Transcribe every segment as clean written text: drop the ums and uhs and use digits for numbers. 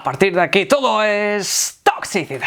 partir de aquí todo es toxicidad.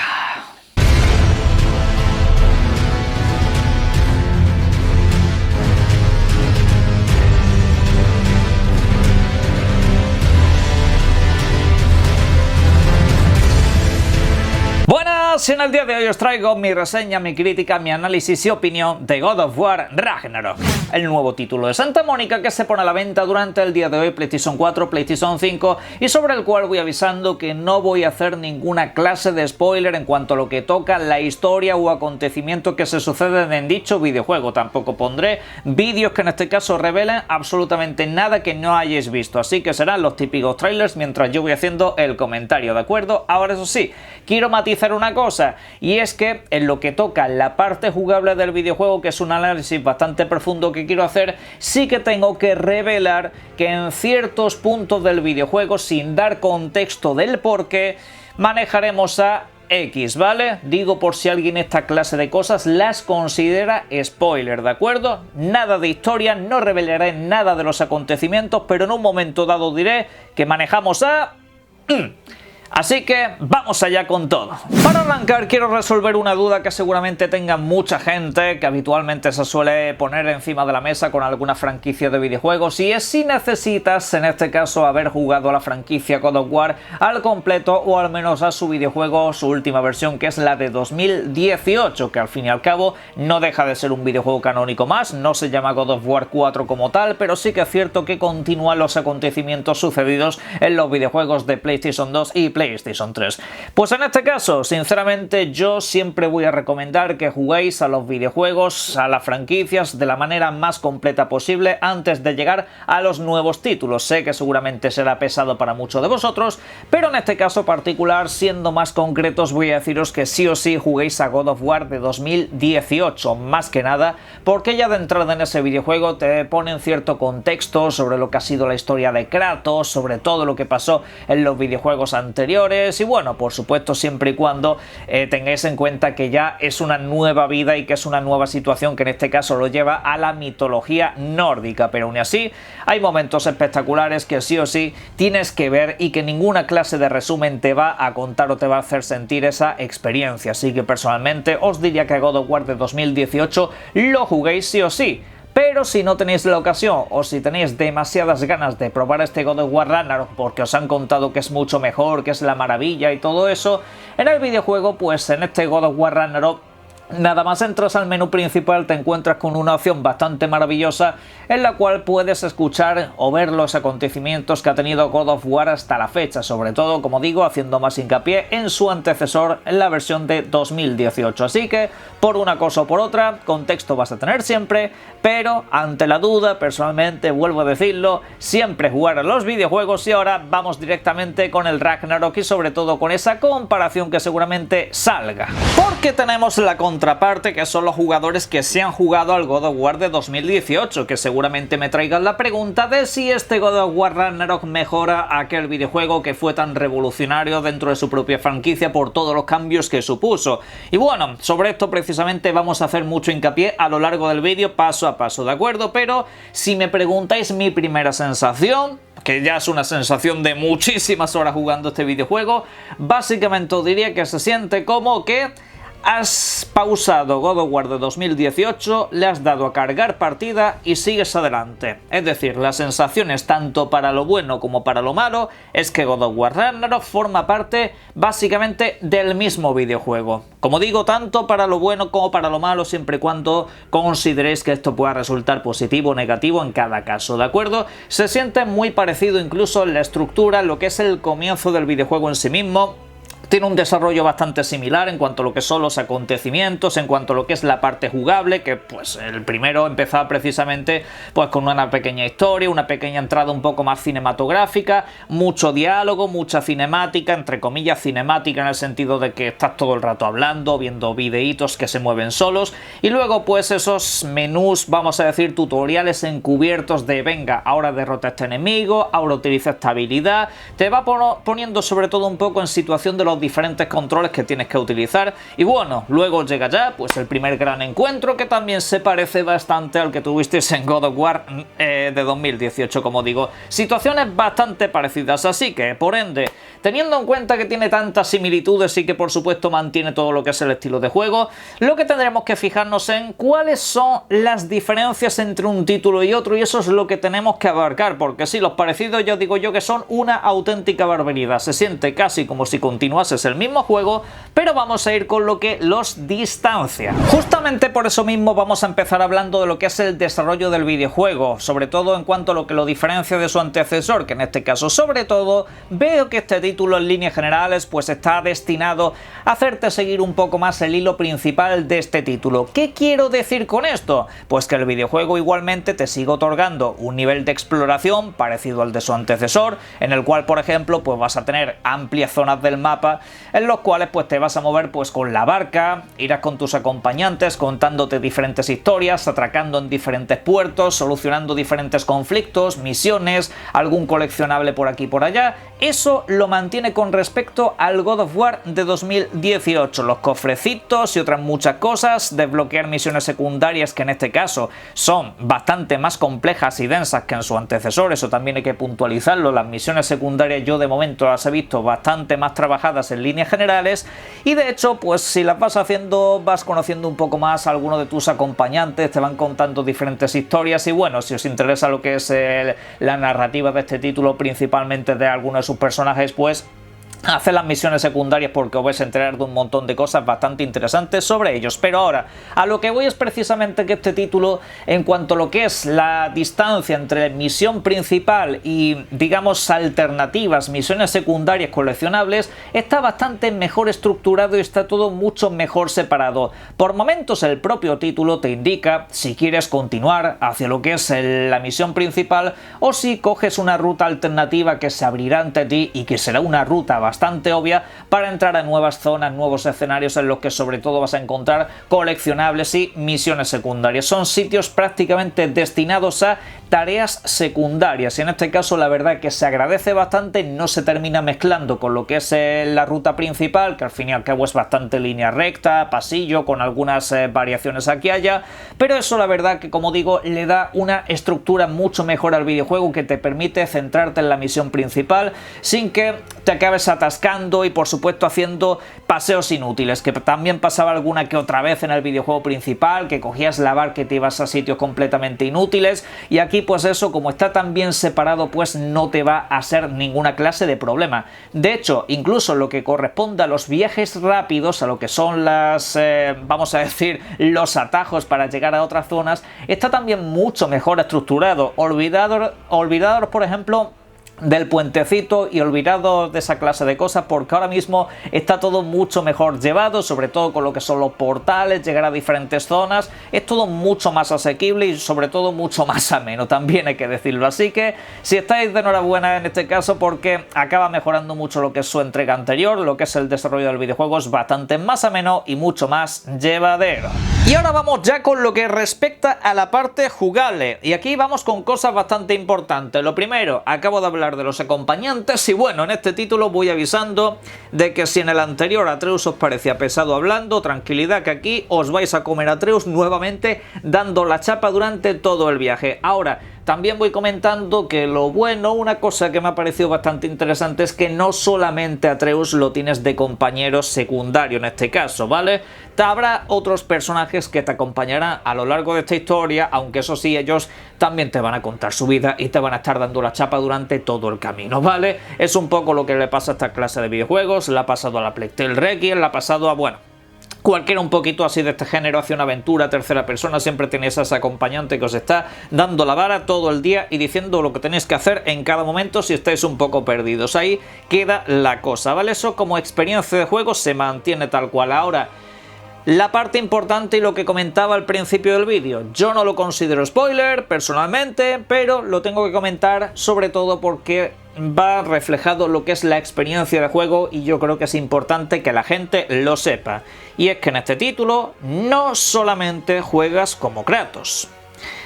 Buenas, en el día de hoy os traigo mi reseña, mi crítica, mi análisis y opinión de God of War Ragnarok, el nuevo título de Santa Mónica que se pone a la venta durante el día de hoy, PlayStation 4, PlayStation 5, y sobre el cual voy avisando que no voy a hacer ninguna clase de spoiler en cuanto a lo que toca la historia o acontecimiento que se suceden en dicho videojuego. Tampoco pondré vídeos que en este caso revelen absolutamente nada que no hayáis visto, así que serán los típicos trailers mientras yo voy haciendo el comentario, ¿de acuerdo? Ahora eso sí, quiero matizar una cosa, y es que en lo que toca la parte jugable del videojuego, que es un análisis bastante profundo que quiero hacer, sí que tengo que revelar que en ciertos puntos del videojuego, sin dar contexto del por qué, manejaremos a X, ¿vale? Digo por si alguien esta clase de cosas las considera spoiler, ¿de acuerdo? Nada de historia, no revelaré nada de los acontecimientos, pero en un momento dado diré que manejamos a... Así que vamos allá con todo. Para arrancar quiero resolver una duda que seguramente tenga mucha gente, que habitualmente se suele poner encima de la mesa con alguna franquicia de videojuegos, y es si necesitas en este caso haber jugado a la franquicia God of War al completo o al menos a su videojuego, su última versión, que es la de 2018, que al fin y al cabo no deja de ser un videojuego canónico más, no se llama God of War 4 como tal, pero sí que es cierto que continúan los acontecimientos sucedidos en los videojuegos de PlayStation 2 y PlayStation 3. Pues en este caso, sinceramente, yo siempre voy a recomendar que juguéis a los videojuegos, a las franquicias, de la manera más completa posible antes de llegar a los nuevos títulos. Sé que seguramente será pesado para muchos de vosotros, pero en este caso particular, siendo más concretos, voy a deciros que sí o sí juguéis a God of War de 2018, más que nada, porque ya de entrada en ese videojuego te ponen cierto contexto sobre lo que ha sido la historia de Kratos, sobre todo lo que pasó en los videojuegos anteriores, y bueno, por supuesto siempre y cuando tengáis en cuenta que ya es una nueva vida y que es una nueva situación que en este caso lo lleva a la mitología nórdica, pero aún así hay momentos espectaculares que sí o sí tienes que ver y que ninguna clase de resumen te va a contar o te va a hacer sentir esa experiencia, así que personalmente os diría que God of War de 2018 lo juguéis sí o sí. Pero si no tenéis la ocasión o si tenéis demasiadas ganas de probar este God of War Ragnarok porque os han contado que es mucho mejor, que es la maravilla y todo eso, en el videojuego, pues en este God of War Ragnarok, nada más entras al menú principal te encuentras con una opción bastante maravillosa en la cual puedes escuchar o ver los acontecimientos que ha tenido God of War hasta la fecha, sobre todo, como digo, haciendo más hincapié en su antecesor en la versión de 2018. Así que, por una cosa o por otra, contexto vas a tener siempre, pero ante la duda, personalmente, vuelvo a decirlo, siempre jugar a los videojuegos. Y ahora vamos directamente con el Ragnarok y sobre todo con esa comparación que seguramente salga. Porque tenemos la contraparte, que son los jugadores que se han jugado al God of War de 2018, que seguramente me traigan la pregunta de si este God of War Ragnarok mejora aquel videojuego que fue tan revolucionario dentro de su propia franquicia por todos los cambios que supuso. Y bueno, sobre esto precisamente vamos a hacer mucho hincapié a lo largo del vídeo, paso a paso, ¿de acuerdo? Pero si me preguntáis mi primera sensación, que ya es una sensación de muchísimas horas jugando este videojuego, básicamente os diría que se siente como que has pausado God of War de 2018, le has dado a cargar partida y sigues adelante. Es decir, las sensaciones tanto para lo bueno como para lo malo es que God of War Ragnarok forma parte básicamente del mismo videojuego. Como digo, tanto para lo bueno como para lo malo, siempre y cuando consideréis que esto pueda resultar positivo o negativo en cada caso, ¿de acuerdo? Se siente muy parecido incluso en la estructura, lo que es el comienzo del videojuego en sí mismo. Tiene un desarrollo bastante similar en cuanto a lo que son los acontecimientos, en cuanto a lo que es la parte jugable, que pues el primero empezaba precisamente pues con una pequeña historia, una pequeña entrada un poco más cinematográfica, mucho diálogo, mucha cinemática, entre comillas cinemática en el sentido de que estás todo el rato hablando, viendo videitos que se mueven solos, y luego pues esos menús, vamos a decir tutoriales encubiertos de venga, ahora derrota a este enemigo, ahora utiliza esta habilidad, te va poniendo sobre todo un poco en situación de lo los diferentes controles que tienes que utilizar. Y bueno, luego llega ya pues el primer gran encuentro, que también se parece bastante al que tuvisteis en God of War de 2018, como digo. Situaciones bastante parecidas, así que, por ende, teniendo en cuenta que tiene tantas similitudes y que por supuesto mantiene todo lo que es el estilo de juego, lo que tendremos que fijarnos en cuáles son las diferencias entre un título y otro, y eso es lo que tenemos que abarcar, porque sí, los parecidos ya digo yo que son una auténtica barbaridad. Se siente casi como si continuases el mismo juego, pero vamos a ir con lo que los distancia. Justamente por eso mismo vamos a empezar hablando de lo que es el desarrollo del videojuego, sobre todo en cuanto a lo que lo diferencia de su antecesor, que en este caso sobre todo veo que este título en líneas generales pues está destinado a hacerte seguir un poco más el hilo principal de este título. ¿Qué quiero decir con esto? Pues que el videojuego igualmente te sigue otorgando un nivel de exploración parecido al de su antecesor, en el cual por ejemplo pues vas a tener amplias zonas del mapa en los cuales pues te vas a mover pues con la barca, irás con tus acompañantes contándote diferentes historias, atracando en diferentes puertos, solucionando diferentes conflictos, misiones, algún coleccionable por aquí y por allá. Eso lo mantiene con respecto al God of War de 2018, los cofrecitos y otras muchas cosas, desbloquear misiones secundarias que en este caso son bastante más complejas y densas que en su antecesor, eso también hay que puntualizarlo. Las misiones secundarias yo de momento las he visto bastante más trabajadas en líneas generales, y de hecho pues si las vas haciendo vas conociendo un poco más a alguno de tus acompañantes, te van contando diferentes historias, y bueno, si os interesa lo que es la narrativa de este título, principalmente de algunos de sus personajes, pues hacer las misiones secundarias porque os vais a enterar de un montón de cosas bastante interesantes sobre ellos. Pero ahora, a lo que voy es precisamente que este título, en cuanto a lo que es la distancia entre misión principal y, digamos, alternativas, misiones secundarias coleccionables, está bastante mejor estructurado y está todo mucho mejor separado. Por momentos el propio título te indica si quieres continuar hacia lo que es la misión principal o si coges una ruta alternativa que se abrirá ante ti y que será una ruta bastante obvia para entrar a nuevas zonas, nuevos escenarios en los que sobre todo vas a encontrar coleccionables y misiones secundarias. Son sitios prácticamente destinados a tareas secundarias, y en este caso la verdad que se agradece bastante, no se termina mezclando con lo que es la ruta principal, que al fin y al cabo es bastante línea recta, pasillo, con algunas variaciones aquí y allá, pero eso la verdad que, como digo, le da una estructura mucho mejor al videojuego que te permite centrarte en la misión principal sin que te acabes atascando y por supuesto haciendo paseos inútiles, que también pasaba alguna que otra vez en el videojuego principal, que cogías la barca y te ibas a sitios completamente inútiles, y aquí pues eso, como está tan bien separado, pues no te va a ser ninguna clase de problema. De hecho, incluso lo que corresponde a los viajes rápidos, a lo que son las, vamos a decir, los atajos para llegar a otras zonas, está también mucho mejor estructurado. Olvidados, por ejemplo, del puentecito y olvidados de esa clase de cosas, porque ahora mismo está todo mucho mejor llevado, sobre todo con lo que son los portales, llegar a diferentes zonas, es todo mucho más asequible y sobre todo mucho más ameno, también hay que decirlo. Así que si estáis de enhorabuena en este caso, porque acaba mejorando mucho lo que es su entrega anterior, lo que es el desarrollo del videojuego es bastante más ameno y mucho más llevadero. Y ahora vamos ya con lo que respecta a la parte jugable, y aquí vamos con cosas bastante importantes. Lo primero, acabo de hablar de los acompañantes, y bueno, en este título voy avisando de que si en el anterior Atreus os parecía pesado hablando, tranquilidad que aquí os vais a comer a Atreus nuevamente dando la chapa durante todo el viaje. Ahora, también voy comentando que lo bueno, una cosa que me ha parecido bastante interesante, es que no solamente Atreus lo tienes de compañero secundario en este caso, ¿vale? Habrá otros personajes que te acompañarán a lo largo de esta historia, aunque eso sí, ellos también te van a contar su vida y te van a estar dando la chapa durante todo el camino, ¿vale? Es un poco lo que le pasa a esta clase de videojuegos, le ha pasado a la Plague Tale Requiem, le ha pasado a, bueno, cualquiera un poquito así de este género, hacia una aventura tercera persona, siempre tenéis a ese acompañante que os está dando la vara todo el día y diciendo lo que tenéis que hacer en cada momento si estáis un poco perdidos. Ahí queda la cosa, ¿vale? Eso como experiencia de juego se mantiene tal cual. Ahora, la parte importante y lo que comentaba al principio del vídeo, yo no lo considero spoiler personalmente, pero lo tengo que comentar sobre todo porque va reflejado lo que es la experiencia de juego y yo creo que es importante que la gente lo sepa. Y es que en este título no solamente juegas como Kratos.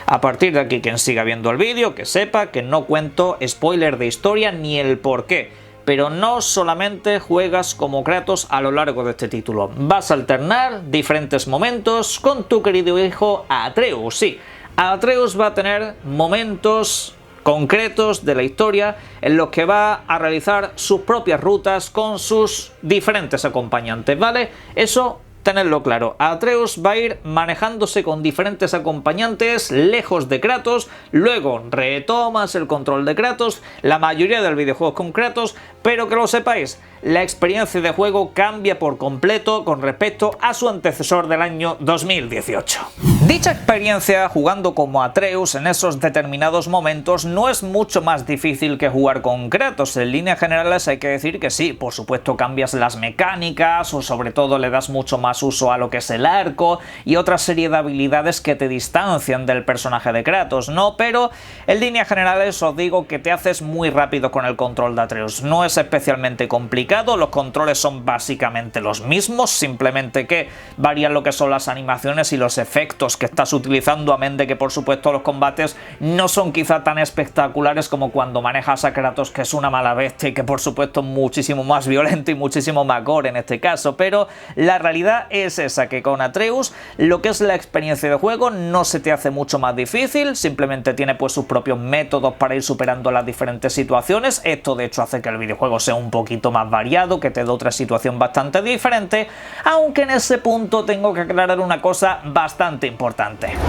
A partir de aquí, quien siga viendo el vídeo, que sepa que no cuento spoiler de historia ni el porqué. pero no solamente juegas como Kratos a lo largo de este título. Vas a alternar diferentes momentos con tu querido hijo Atreus. Sí, Atreus va a tener momentos concretos de la historia en los que va a realizar sus propias rutas con sus diferentes acompañantes, ¿vale? Eso tenedlo claro, Atreus va a ir manejándose con diferentes acompañantes lejos de Kratos, luego retomas el control de Kratos, la mayoría del videojuego es con Kratos, pero que lo sepáis, la experiencia de juego cambia por completo con respecto a su antecesor del año 2018. Dicha experiencia jugando como Atreus en esos determinados momentos no es mucho más difícil que jugar con Kratos. En líneas generales hay que decir que sí, por supuesto cambias las mecánicas o sobre todo le das mucho más uso a lo que es el arco y otra serie de habilidades que te distancian del personaje de Kratos, ¿no? Pero en líneas generales os digo que te haces muy rápido con el control de Atreus. No es especialmente complicado, los controles son básicamente los mismos, simplemente que varían lo que son las animaciones y los efectos que estás utilizando, amén de que por supuesto los combates no son quizá tan espectaculares como cuando manejas a Kratos, que es una mala bestia y que por supuesto es muchísimo más violento y muchísimo más gore en este caso, pero la realidad es esa, que con Atreus lo que es la experiencia de juego no se te hace mucho más difícil, simplemente tiene pues sus propios métodos para ir superando las diferentes situaciones. Esto de hecho hace que el videojuego sea un poquito más variado, que te dé otra situación bastante diferente, aunque en ese punto tengo que aclarar una cosa bastante importante.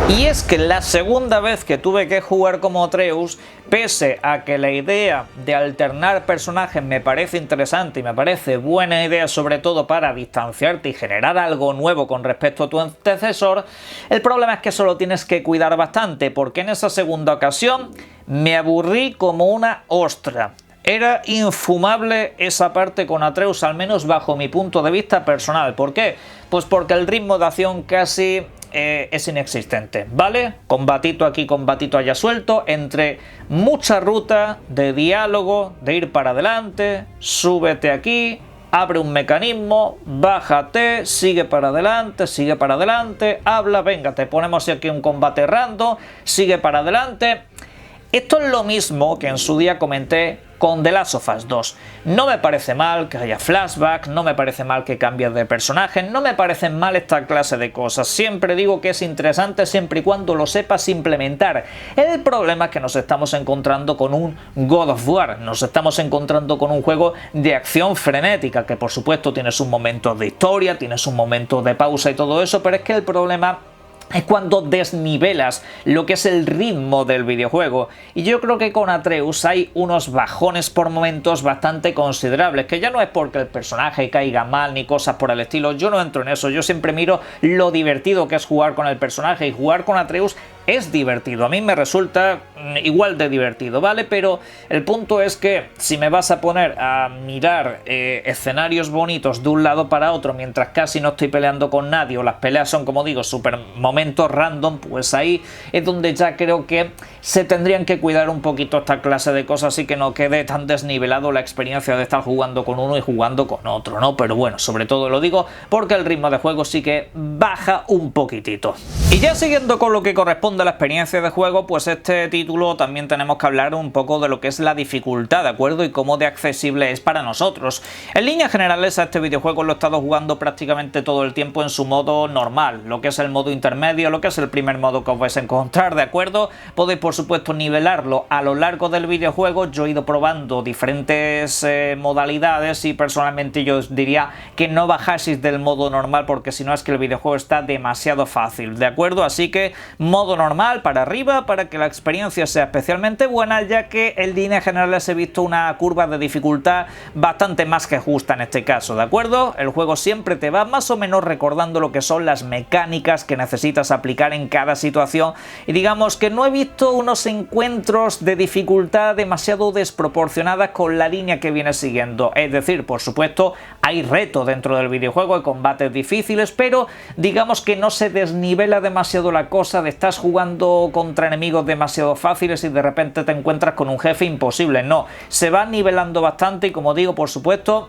Y es que la segunda vez que tuve que jugar como Atreus, pese a que la idea de alternar personajes me parece interesante y me parece buena idea sobre todo para distanciarte y generar algo nuevo con respecto a tu antecesor, el problema es que solo tienes que cuidar bastante, porque en esa segunda ocasión me aburrí como una ostra. Era infumable esa parte con Atreus, al menos bajo mi punto de vista personal. ¿Por qué? Pues porque el ritmo de acción casi es inexistente, ¿vale? Combatito aquí, combatito allá suelto, entre mucha ruta de diálogo, de ir para adelante, súbete aquí, abre un mecanismo, bájate, sigue para adelante, habla, venga, te ponemos aquí un combate random, sigue para adelante. Esto es lo mismo que en su día comenté con The Last of Us 2. No me parece mal que haya flashback, no me parece mal que cambies de personaje, no me parecen mal esta clase de cosas. Siempre digo que es interesante siempre y cuando lo sepas implementar. El problema es que nos estamos encontrando con un God of War, nos estamos encontrando con un juego de acción frenética, que por supuesto tiene sus momentos de historia, tiene sus momentos de pausa y todo eso, pero es que el problema es cuando desnivelas lo que es el ritmo del videojuego, y yo creo que con Atreus hay unos bajones por momentos bastante considerables, que ya no es porque el personaje caiga mal ni cosas por el estilo, yo no entro en eso, yo siempre miro lo divertido que es jugar con el personaje, y jugar con Atreus es divertido, a mí me resulta igual de divertido, ¿vale? Pero el punto es que si me vas a poner a mirar escenarios bonitos de un lado para otro mientras casi no estoy peleando con nadie, o las peleas son, como digo, súper momentos random, pues ahí es donde ya creo que se tendrían que cuidar un poquito esta clase de cosas y que no quede tan desnivelado la experiencia de estar jugando con uno y jugando con otro, ¿no? Pero bueno, sobre todo lo digo porque el ritmo de juego sí que baja un poquitito. Y ya siguiendo con lo que corresponde a la experiencia de juego, pues este título también tenemos que hablar un poco de lo que es la dificultad, ¿de acuerdo? Y cómo de accesible es para nosotros. En líneas generales a este videojuego lo he estado jugando prácticamente todo el tiempo en su modo normal, lo que es el modo intermedio, lo que es el primer modo que os vais a encontrar, ¿de acuerdo? Podéis por supuesto nivelarlo a lo largo del videojuego. Yo he ido probando diferentes modalidades y personalmente yo os diría que no bajaseis del modo normal, porque si no es que el videojuego está demasiado fácil, ¿de acuerdo? Así que modo normal para arriba para que la experiencia sea especialmente buena, ya que en líneas generales he visto una curva de dificultad bastante más que justa en este caso, ¿de acuerdo? El juego siempre te va más o menos recordando lo que son las mecánicas que necesitas aplicar en cada situación, y digamos que no he visto unos encuentros de dificultad demasiado desproporcionadas con la línea que viene siguiendo. Es decir, por supuesto hay retos dentro del videojuego, hay combates difíciles, pero digamos que no se desnivela demasiado la cosa de estás jugando contra enemigos demasiado fáciles y de repente te encuentras con un jefe imposible. No, se va nivelando bastante y, como digo, por supuesto,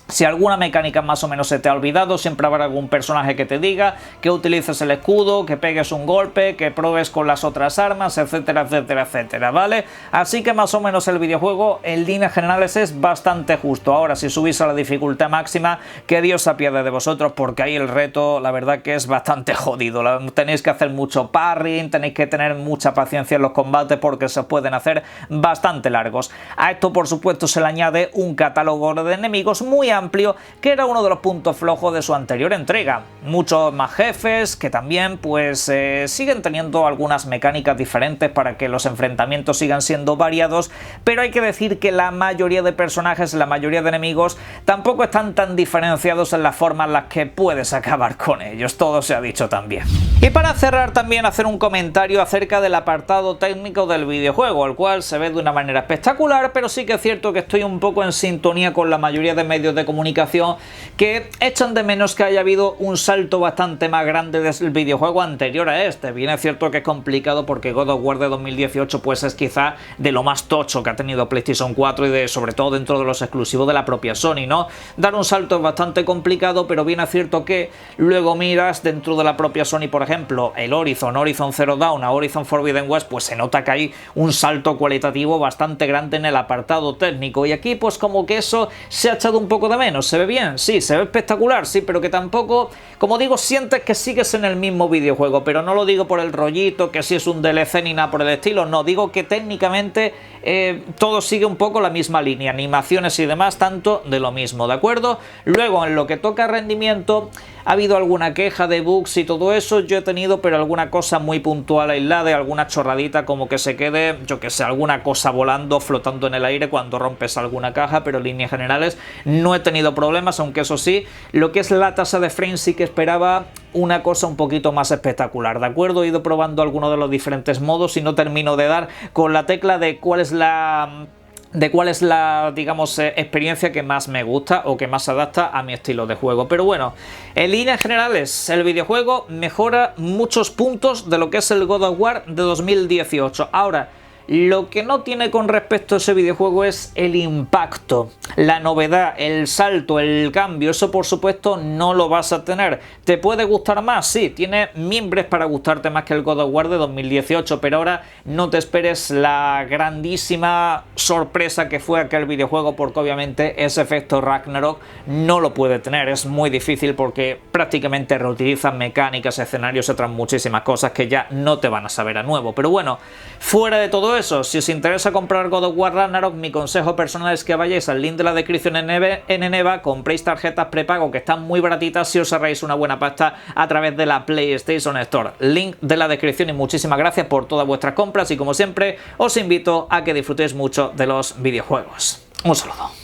Si alguna mecánica más o menos se te ha olvidado, siempre habrá algún personaje que te diga que utilices el escudo, que pegues un golpe, que pruebes con las otras armas, etcétera, etcétera, etcétera, ¿vale? Así que más o menos el videojuego en líneas generales es bastante justo. Ahora, si subís a la dificultad máxima, que Dios se apiade de vosotros, porque ahí el reto, la verdad que es bastante jodido. Tenéis que hacer mucho parrying, tenéis que tener mucha paciencia en los combates porque se pueden hacer bastante largos. A esto, por supuesto, se le añade un catálogo de enemigos muy amplio, que era uno de los puntos flojos de su anterior entrega. Muchos más jefes que también pues siguen teniendo algunas mecánicas diferentes para que los enfrentamientos sigan siendo variados, pero hay que decir que la mayoría de personajes, la mayoría de enemigos tampoco están tan diferenciados en la forma en la que puedes acabar con ellos, todo se ha dicho también. Y para cerrar también hacer un comentario acerca del apartado técnico del videojuego, el cual se ve de una manera espectacular, pero sí que es cierto que estoy un poco en sintonía con la mayoría de medios de comunicación que echan de menos que haya habido un salto bastante más grande desde el videojuego anterior a este. Bien es cierto que es complicado porque God of War de 2018 pues es quizá de lo más tocho que ha tenido PlayStation 4 y sobre todo dentro de los exclusivos de la propia Sony, ¿no? Dar un salto es bastante complicado, pero bien es cierto que luego miras dentro de la propia Sony, por ejemplo, el Horizon Zero Dawn a Horizon Forbidden West, pues se nota que hay un salto cualitativo bastante grande en el apartado técnico, y aquí pues como que eso se ha echado un poco de menos. ¿Se ve bien? Sí. ¿Se ve espectacular? Sí, pero que tampoco, como digo, sientes que sigues en el mismo videojuego, pero no lo digo por el rollito, que si es un DLC ni nada por el estilo, no, digo que técnicamente todo sigue un poco la misma línea, animaciones y demás, tanto de lo mismo, ¿de acuerdo? Luego, en lo que toca rendimiento, ha habido alguna queja de bugs y todo eso, yo he tenido, pero alguna cosa muy puntual aislada, alguna chorradita como que se quede, yo que sé, alguna cosa volando, flotando en el aire cuando rompes alguna caja, pero en líneas generales no he tenido problemas, aunque eso sí, lo que es la tasa de frames sí que esperaba una cosa un poquito más espectacular, ¿de acuerdo? He ido probando algunos de los diferentes modos y no termino de dar con la tecla de cuál es la digamos, experiencia que más me gusta o que más se adapta a mi estilo de juego. Pero bueno, en líneas generales, el videojuego mejora muchos puntos de lo que es el God of War de 2018. Ahora, lo que no tiene con respecto a ese videojuego es el impacto, la novedad, el salto, el cambio. Eso por supuesto no lo vas a tener. ¿Te puede gustar más? Sí, tiene mimbres para gustarte más que el God of War de 2018, pero ahora no te esperes la grandísima sorpresa que fue aquel videojuego, porque obviamente ese efecto Ragnarok no lo puede tener. Es muy difícil porque prácticamente reutilizan mecánicas, escenarios y otras muchísimas cosas que ya no te van a saber a nuevo. Pero bueno, fuera de todo eso, si os interesa comprar God of War Ragnarok, mi consejo personal es que vayáis al link de la descripción en Eneba, compréis tarjetas prepago que están muy baratitas si os ahorráis una buena pasta a través de la PlayStation Store. Link de la descripción, y muchísimas gracias por todas vuestras compras, y como siempre os invito a que disfrutéis mucho de los videojuegos. Un saludo.